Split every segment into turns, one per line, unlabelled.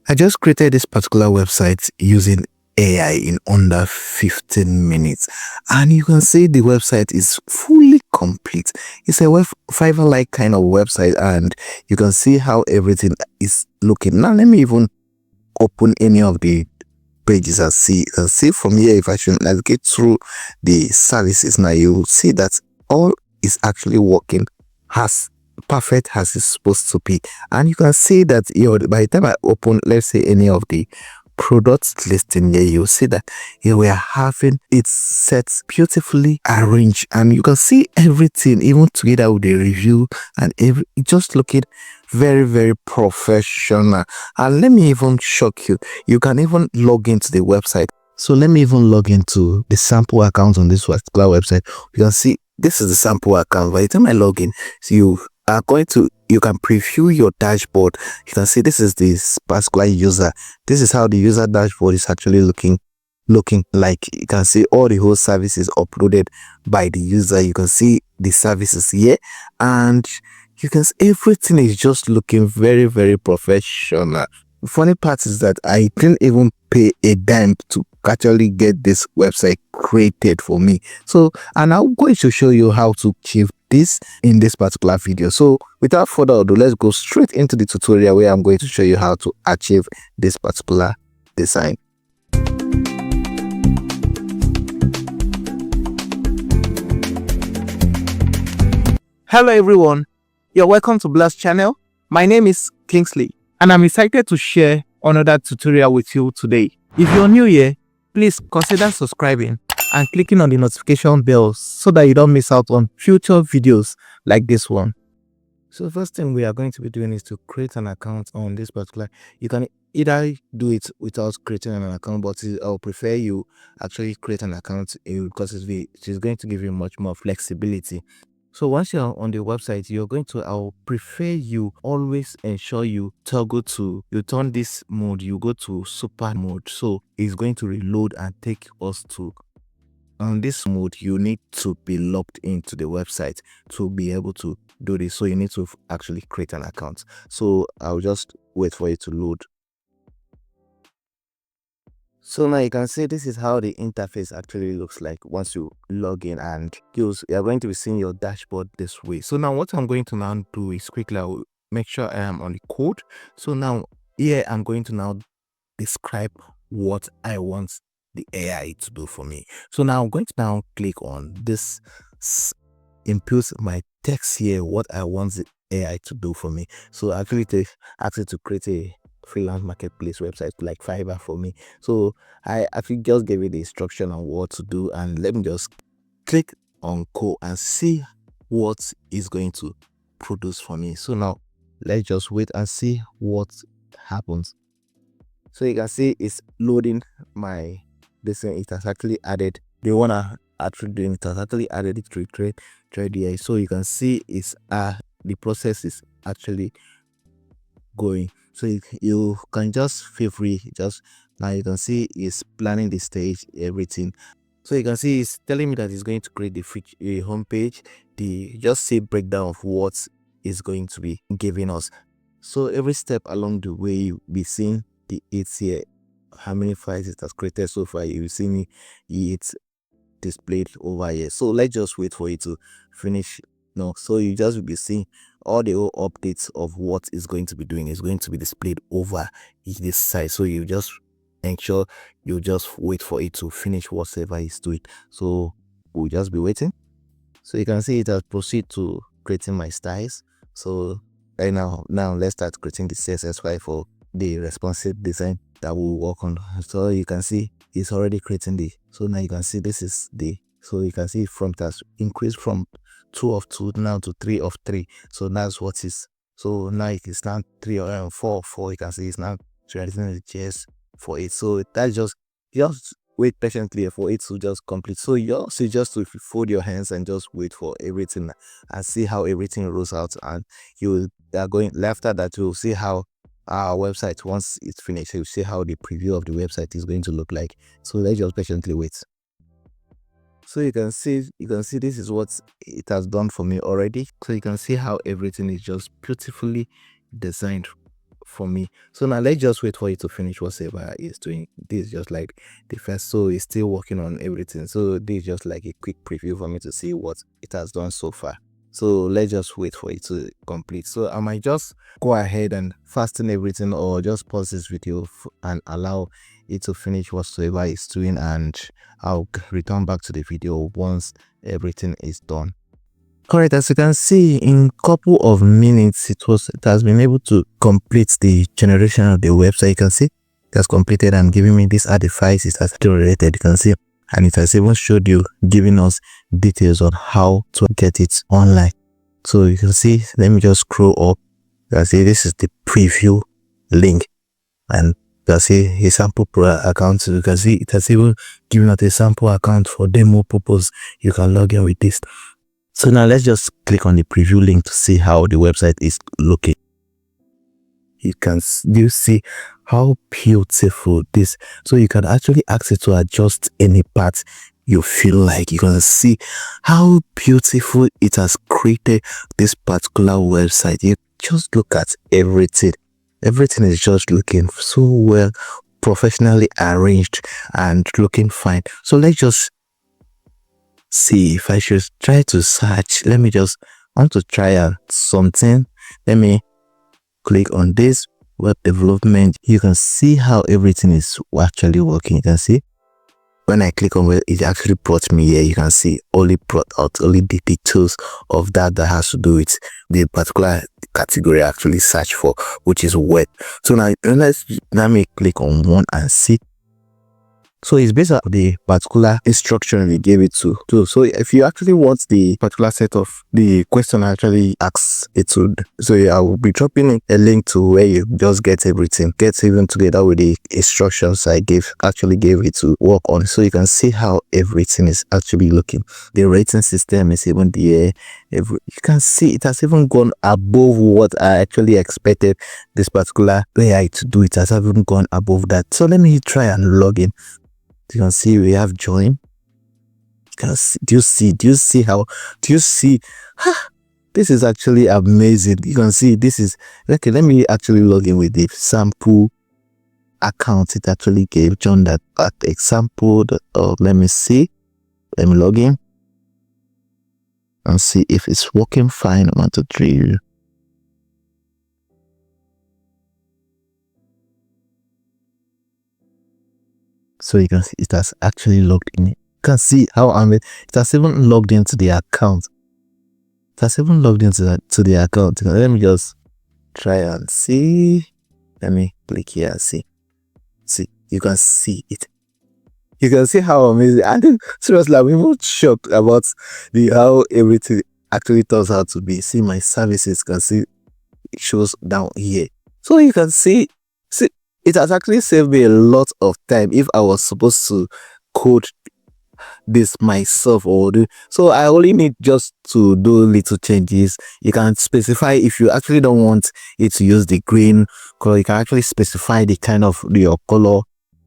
I just created this particular website using AI in under 15 minutes, and you can see the website is fully complete. It's a Fiverr-like kind of website, and you can see how everything is looking. Now let me even open any of the pages and see from here. If I should navigate through the services now, you will see that all is actually working as perfect as it's supposed to be. And you can see that by the time I open, let's say, any of the products listing here, you'll see that here we are having it set beautifully arranged, and you can see everything even together with the review and just looking very professional. And let me even shock you, you can even log into the website. So let me even log into the sample account on this particular website. You can see this is the sample account. By the time I log in, so you can preview your dashboard. You can see this is this particular user. This is how the user dashboard is actually looking like. You can see all the whole services uploaded by the user. You can see the services here, and you can see everything is just looking very professional. The funny part is that I didn't even pay a dime to actually get this website created for me. So, and I'm going to show you how to achieve this in this particular video. So without further ado, let's go straight into the tutorial where I'm going to show you how to achieve this particular design.
Hello everyone, you're welcome to Blast channel. My name is Kingsley and I'm excited to share another tutorial with you today. If you're new here, please consider subscribing and clicking on the notification bell so that you don't miss out on future videos like this one. So the first thing we are going to be doing is to create an account on this particular. You can either do it without creating an account, but I'll prefer you actually create an account because it's going to give you much more flexibility. So once you're on the website, I'll prefer you always ensure you turn this mode, you go to super mode. So it's going to reload and take us to, on this mode, you need to be logged into the website to be able to do this. So you need to actually create an account. So I'll just wait for it to load. So now you can see this is how the interface actually looks like once you log in, and you're going to be seeing your dashboard this way. So now what I'm going to now do is quickly I'll make sure I am on the code. So now here I'm going to now describe what I want the AI to do for me. So now I'm going to now click on this, input my text here, what I want the AI to do for me. So actually ask it to create a freelance marketplace website like Fiverr for me. So I actually just gave it the instruction on what to do, and let me just click on code and see what is going to produce for me. So now let's just wait and see what happens. So you can see it's loading my this one. It has actually added the one I actually doing. It has actually added it to trade here. So you can see it's the process is actually going. So you can just feel free, just now you can see it's planning the stage, everything. So you can see it's telling me that it's going to create the homepage, the just see breakdown of what is going to be giving us. So every step along the way you'll be seeing the it's here, how many files it has created so far. You see me it's displayed over here. So let's just wait for it to finish. No, so you just will be seeing all the whole updates of what is going to be doing is going to be displayed over this side. So you just ensure you just wait for it to finish whatever it's doing. So we'll just be waiting. So you can see it has proceeded to creating my styles. So right now let's start creating the CSS file for the responsive design that we'll work on. So you can see it's already creating the, so now you can see this is the, so you can see from has increased from 2 of 2 now to 3 of 3. So that's what is, so now it is now 3 or 4 of 4. You can see it's now creating the JS for it. So that's just wait patiently for it to just complete. So you also just to fold your hands and just wait for everything and see how everything rolls out, and you are going after that you'll see how our website, once it's finished, you'll see how the preview of the website is going to look like. So let's just patiently wait. So you can see this is what it has done for me already. So you can see how everything is just beautifully designed for me. So now let's just wait for it to finish whatever it's doing. This is just like the first, so it's still working on everything. So this is just like a quick preview for me to see what it has done so far. So let's just wait for it to complete. So I might just go ahead and fasten everything, or just pause this video and allow it to finish whatsoever it's doing, and I'll return back to the video once everything is done. Alright, as you can see, in couple of minutes it has been able to complete the generation of the website. You can see it has completed and giving me this artifact. It has generated, you can see, and it has even showed you, giving us details on how to get it online. So you can see, let me just scroll up. You can see this is the preview link, and you can see a sample account. So you can see it has even given us a sample account for demo purpose. You can log in with this. So now let's just click on the preview link to see how the website is looking. You see how beautiful this. So you can actually ask it to adjust any part you feel like. You can see how beautiful it has created this particular website. You just look at everything. Everything is just looking so well, professionally arranged and looking fine. So let's just see if I should try to search. Let me just want to try something. Let me click on this web development. You can see how everything is actually working. You can see when I click on it actually brought me here. You can see only brought out only the details of that has to do with the particular category I actually search for, which is web. So now let me click on one and see. So it's based on the particular instruction we gave it to. So if you actually want the particular set of the question I actually asks it to, so I will be dropping a link to where you just get everything, even together with the instructions I actually gave it to work on. So you can see how everything is actually looking. The rating system is even there. You can see it has even gone above what I actually expected this particular AI to do. It has even gone above that. So let me try and log in. You can see we have join. Do you see how this is actually amazing. You can see this is okay. Let me actually log in with the sample account it actually gave John that example. Let me see. Let me log in and see if it's working fine. 1, 2, 3. So you can see it has actually logged in. You can see how it has even logged into the account. It has even logged into the account. Let me just try and see. Let me click here and see. See, you can see it. You can see how amazing. And then seriously, I'm even shocked about how everything actually turns out to be. See my services. You can see it shows down here. So you can see it has actually saved me a lot of time if I was supposed to code this myself so I only need just to do little changes. You can specify if you actually don't want it to use the green color. You can actually specify the kind of your color,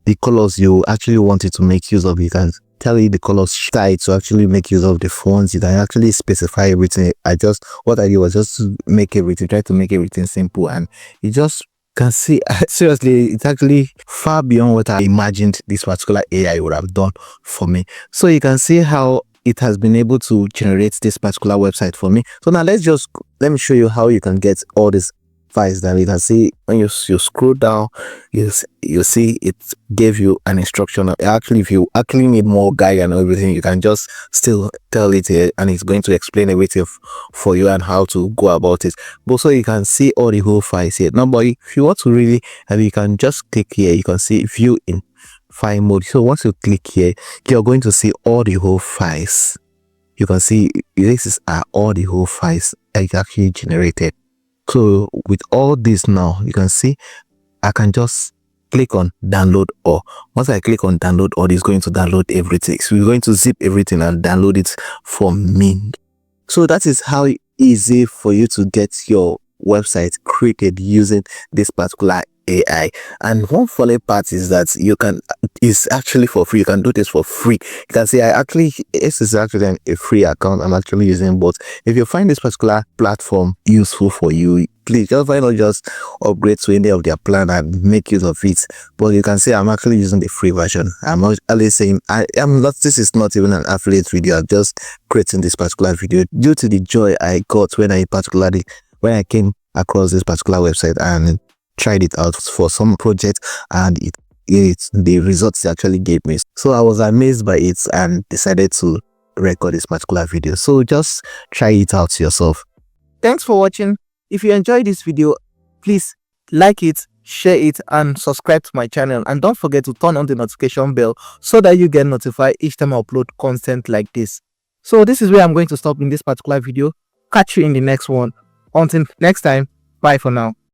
the colors you actually want it to make use of. You can tell it the colors style to actually make use of the fonts. You can actually specify everything. What I did was just to try to make everything simple, and it just can see seriously it's actually far beyond what I imagined this particular AI would have done for me. So you can see how it has been able to generate this particular website for me. So now let me show you how you can get all these files that you can see. When you scroll down, you see it gave you an instruction. Actually, if you actually need more guide and everything, you can just still tell it here, and it's going to explain everything for you and how to go about it. But so you can see all the whole files here. Now, but if you want to really, you can just click here. You can see view in file mode. So once you click here, you're going to see all the whole files. You can see this are all the whole files that actually generated. So with all this now, you can see I can just click on download all. Once I click on download all, it's going to download everything. So we're going to zip everything and download it for me. So that is how easy for you to get your website created using this particular
AI. And one funny part is that it's actually for free. You can do this for free. You can see this is actually a free account I'm actually using, but if you find this particular platform useful for you, please just why not just upgrade to any of their plan and make use of it. But you can see I'm actually using the free version. I'm actually saying this is not even an affiliate video. I'm just creating this particular video due to the joy I got when I came across this particular website and tried it out for some project, and the results it actually gave me. So I was amazed by it and decided to record this particular video. So just try it out yourself.
Thanks for watching. If you enjoyed this video, please like it, share it, and subscribe to my channel. And don't forget to turn on the notification bell so that you get notified each time I upload content like this. So this is where I'm going to stop in this particular video. Catch you in the next one. Until next time, bye for now.